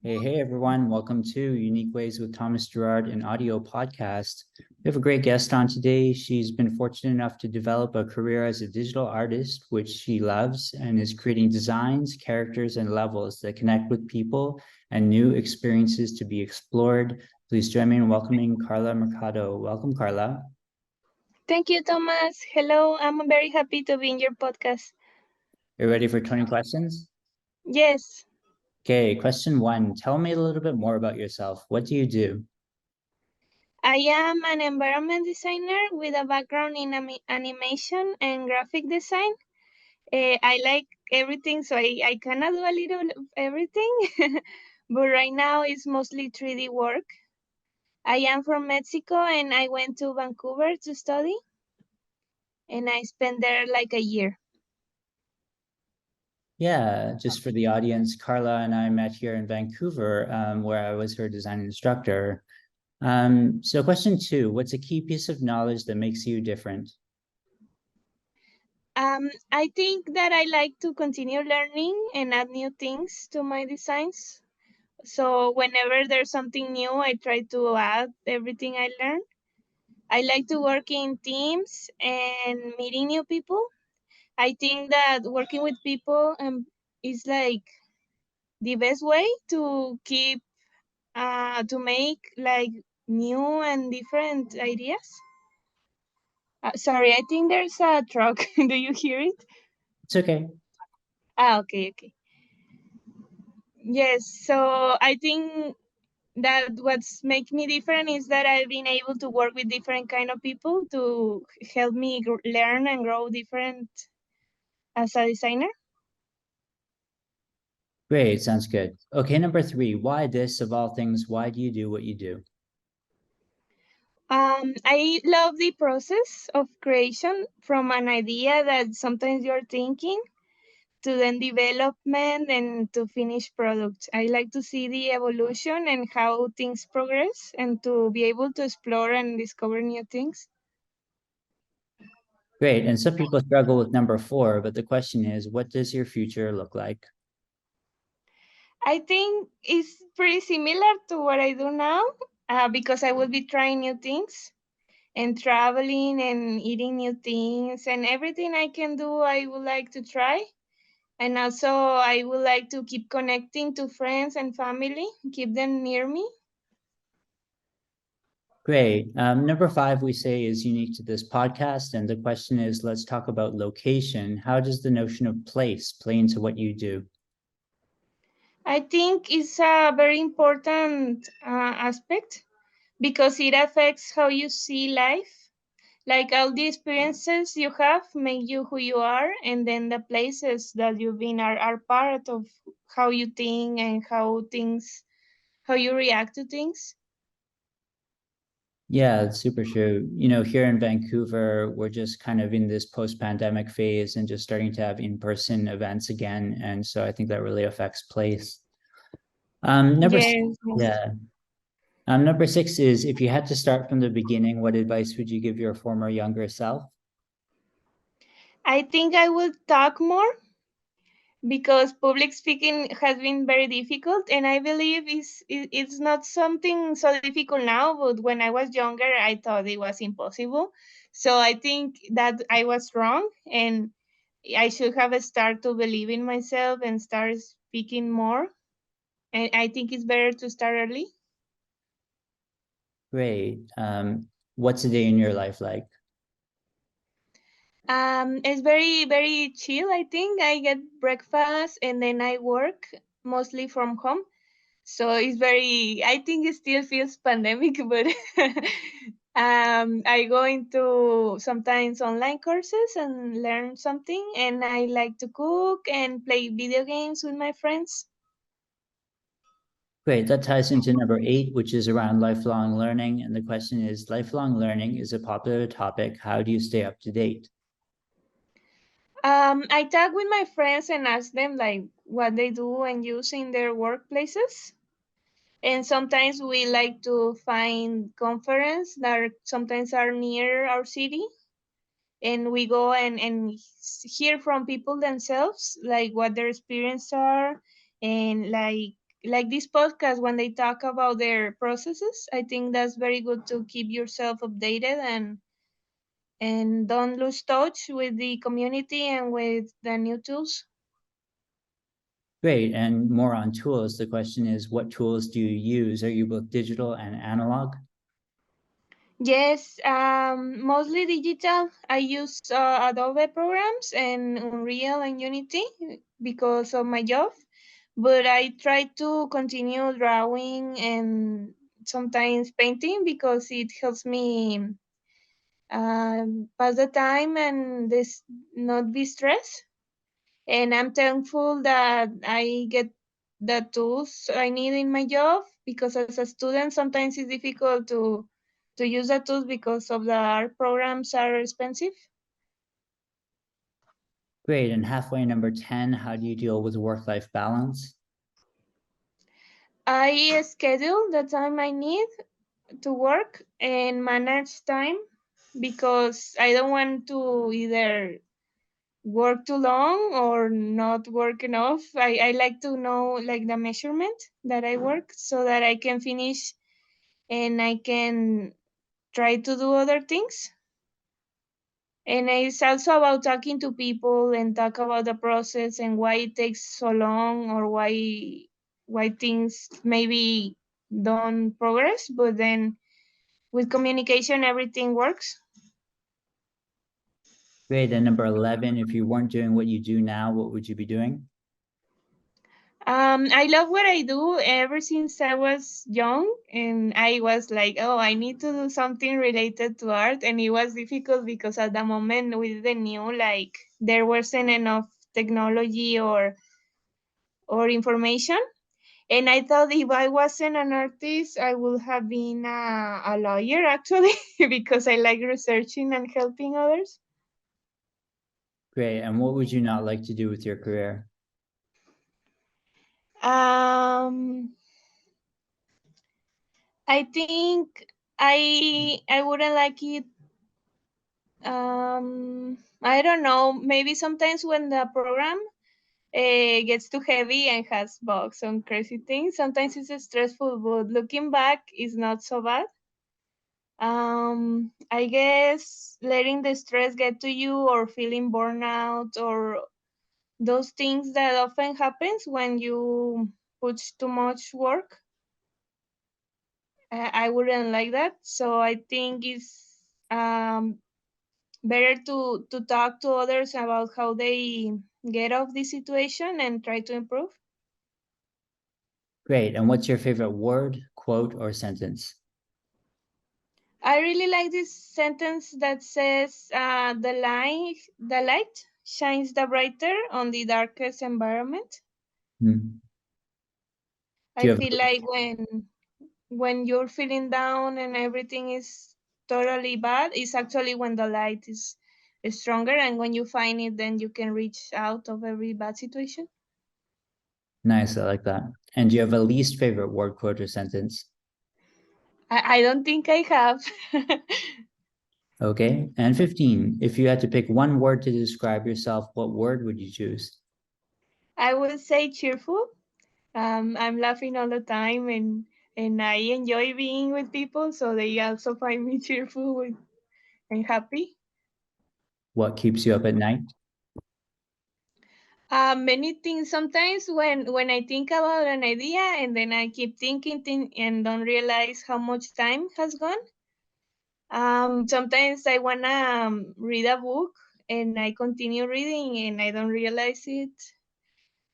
Hey everyone. Welcome to Unique Ways with Thomas Gerard, an audio podcast. We have a great guest on today. She's been fortunate enough to develop a career as a digital artist, which she loves, and is creating designs, characters, and levels that connect with people and new experiences to be explored. Please join me in welcoming Karla Mercado. Welcome, Karla. Thank you, Thomas. Hello, I'm very happy to be in your podcast. Are you ready for 20 questions? Yes, Okay, question one. Tell me a little bit more about yourself. What do you do? I am an environment designer with a background in animation and graphic design. I like everything, so I cannot do a little of everything, but right now it's mostly 3D work. I am from Mexico and I went to Vancouver to study, and I spent there like a year. Yeah, just for the audience, Karla and I met here in Vancouver, where I was her design instructor. So question two, what's a key piece of knowledge that makes you different? I think that I like to continue learning and add new things to my designs. So whenever there's something new, I try to add everything I learn. I like to work in teams and meeting new people. I think that working with people is like the best way to keep to make like new and different ideas. Sorry, I think there's a truck. Do you hear it? It's okay. Okay, okay. Yes, so I think that what's make me different is that I've been able to work with different kind of people to help me learn and grow different as a designer. Great, sounds good. Okay, number three, why this of all things? Why do you do what you do? I love the process of creation from an idea that sometimes you're thinking to then development and to finished product. I like to see the evolution and how things progress and to be able to explore and discover new things. Great, and some people struggle with number four, but the question is, what does your future look like? I think it's pretty similar to what I do now because I will be trying new things and traveling and eating new things and everything I can do, I would like to try. And also, I would like to keep connecting to friends and family, keep them near me. Great. Number five, we say is unique to this podcast. And the question is, let's talk about location. How does the notion of place play into what you do? I think it's a very important aspect because it affects how you see life. Like all the experiences you have make you who you are, and then the places that you've been are part of how you think and how you react to things. Yeah, it's super true. You know, here in Vancouver, we're just kind of in this post-pandemic phase and just starting to have in-person events again. And so I think that really affects place. Number six, Yes, yes. yeah. Number six is if you had to start from the beginning, what advice would you give your former younger self? I think I will talk more because public speaking has been very difficult, and I believe it's not something so difficult now, but when I was younger I thought it was impossible. So I think that I was wrong, and I should have started to believe in myself and start speaking more, and I think it's better to start early. Great. What's a day in your life like? It's very chill. I think I get breakfast and then I work mostly from home. So it's very, I think it still feels pandemic, but I go into sometimes online courses and learn something, and I like to cook and play video games with my friends. Great. That ties into number eight, which is around lifelong learning. And the question is, lifelong learning is a popular topic. How do you stay up to date? I talk with my friends and ask them like what they do and use in their workplaces. And sometimes we like to find conference that sometimes are near our city, and we go and hear from people themselves like what their experience are, and like like this podcast when they talk about their processes. I think that's very good to keep yourself updated and don't lose touch with the community and with the new tools. Great. And more on tools. The question is, what tools do you use? Are you both digital and analog? Yes, mostly digital. I use Adobe programs and Unreal and Unity because of my job, but I try to continue drawing and sometimes painting because it helps me pass the time and this not be stressed. And I'm thankful that I get the tools I need in my job because as a student sometimes it's difficult to use the tools because of the art programs are expensive. Great. And halfway number 10, how do you deal with work-life balance? I schedule the time I need to work and manage time because I don't want to either work too long or not work enough. I like to know like the measurement that I work so that I can finish and I can try to do other things. And it's also about talking to people and talk about the process and why it takes so long or why things maybe don't progress, but then with communication everything works. Great. And number 11, if you weren't doing what you do now, what would you be doing? I love what I do ever since I was young, and I was like, oh, I need to do something related to art. And it was difficult because at the moment we didn't knew like there wasn't enough technology or information. And I thought if I wasn't an artist, I would have been a lawyer actually, because I like researching and helping others. Great. And what would you not like to do with your career? Um, I think I wouldn't like it. I don't know. Maybe sometimes when the program gets too heavy and has bugs and crazy things, sometimes it's stressful. But looking back, is not so bad. I guess letting the stress get to you or feeling burnout or those things that often happens when you put too much work. I wouldn't like that. So I think it's better to talk to others about how they get off this situation and try to improve. Great. And what's your favorite word, quote, or sentence? I really like this sentence that says, the light shines the brighter on the darkest environment." Hmm. Do I you have feel like when you're feeling down and everything is totally bad, it's actually when the light is stronger, and when you find it, then you can reach out of every bad situation. nice? I like that. And do you have a least favorite word, quote, or sentence? I don't think I have. Okay. And 15, if you had to pick one word to describe yourself, what word would you choose? I would say cheerful. I'm laughing all the time, and I enjoy being with people, so they also find me cheerful and happy. What keeps you up at night? Many things. Sometimes when I think about an idea and then I keep thinking and don't realize how much time has gone. Sometimes I wanna read a book and I continue reading and I don't realize it.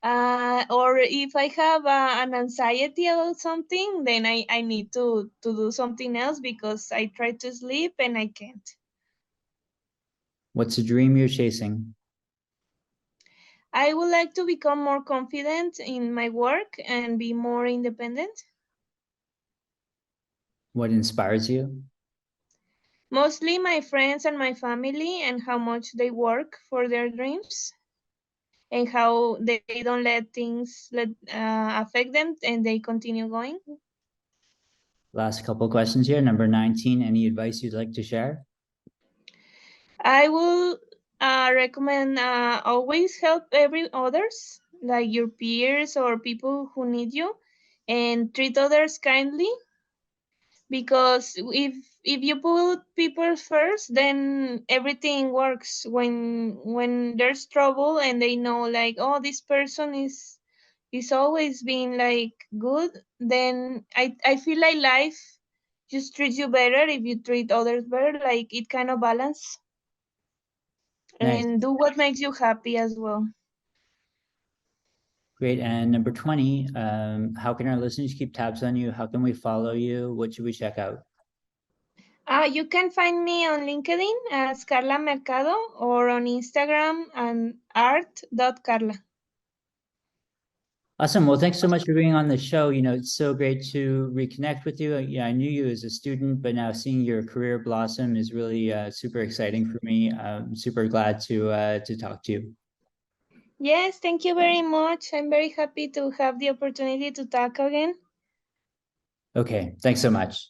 Or if I have an anxiety about something, then I need to do something else because I try to sleep and I can't. What's a dream you're chasing? I would like to become more confident in my work and be more independent. What inspires you? Mostly my friends and my family and how much they work for their dreams and how they don't let things affect them and they continue going. Last couple questions here. Number 19, any advice you'd like to share? I will recommend always help every others, like your peers or people who need you, and treat others kindly, because if you put people first, then everything works. When there's trouble and they know like, oh, this person is always being like good, then I feel like life just treats you better if you treat others better. Like it kind of balance, Nice. and do what makes you happy as well. Great. And number 20, how can our listeners keep tabs on you? How can we follow you? What should we check out? You can find me on LinkedIn as Karla Mercado, or on Instagram and art.carla. Awesome. Well, thanks so much for being on the show. It's so great to reconnect with you. Yeah, I knew you as a student, but now seeing your career blossom is really super exciting for me. I'm super glad to talk to you. Yes, thank you very much. I'm very happy to have the opportunity to talk again. Okay, thanks so much.